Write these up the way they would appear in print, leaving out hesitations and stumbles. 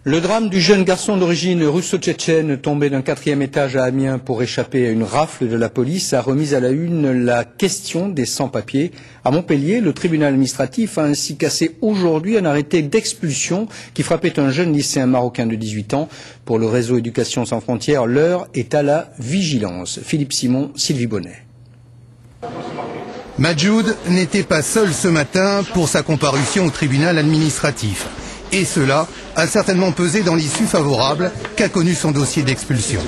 Le drame du jeune garçon d'origine russo-tchétchène tombé d'un 4e étage à Amiens pour échapper à une rafle de la police a remis à la une la question des sans-papiers. À Montpellier, le tribunal administratif a ainsi cassé aujourd'hui un arrêté d'expulsion qui frappait un jeune lycéen marocain de 18 ans. Pour le réseau Éducation sans frontières, l'heure est à la vigilance. Philippe Simon, Sylvie Bonnet. Majoud n'était pas seul ce matin pour sa comparution au tribunal administratif. Et cela a certainement pesé dans l'issue favorable qu'a connu son dossier d'expulsion.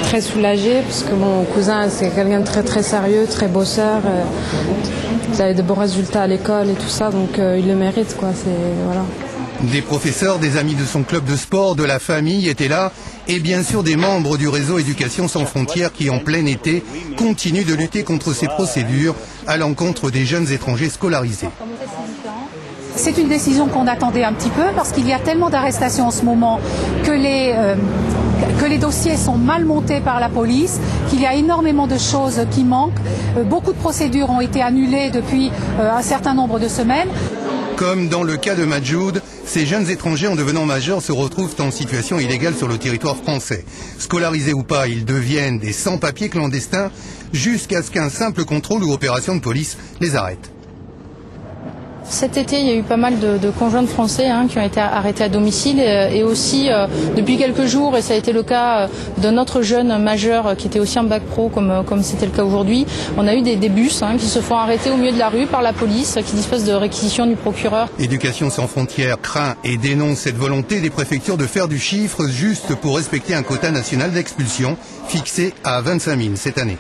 Très soulagé parce que mon cousin c'est quelqu'un de très sérieux, très bosseur. Il avait de bons résultats à l'école et tout ça, donc il le mérite quoi. Voilà. Des professeurs, des amis de son club de sport, de la famille étaient là, et bien sûr des membres du réseau Éducation sans frontières qui, en plein été, continuent de lutter contre ces procédures à l'encontre des jeunes étrangers scolarisés. C'est une décision qu'on attendait un petit peu parce qu'il y a tellement d'arrestations en ce moment que les dossiers sont mal montés par la police, qu'il y a énormément de choses qui manquent. Beaucoup de procédures ont été annulées depuis un certain nombre de semaines. Comme dans le cas de Majoud, ces jeunes étrangers en devenant majeurs se retrouvent en situation illégale sur le territoire français. Scolarisés ou pas, ils deviennent des sans-papiers clandestins jusqu'à ce qu'un simple contrôle ou opération de police les arrête. Cet été, il y a eu pas mal de conjoints de Français qui ont été arrêtés à domicile et aussi depuis quelques jours, et ça a été le cas d'un autre jeune majeur qui était aussi en bac pro comme c'était le cas aujourd'hui, on a eu des bus qui se font arrêter au milieu de la rue par la police qui dispose de réquisition du procureur. Éducation sans frontières craint et dénonce cette volonté des préfectures de faire du chiffre juste pour respecter un quota national d'expulsion fixé à 25 000 cette année.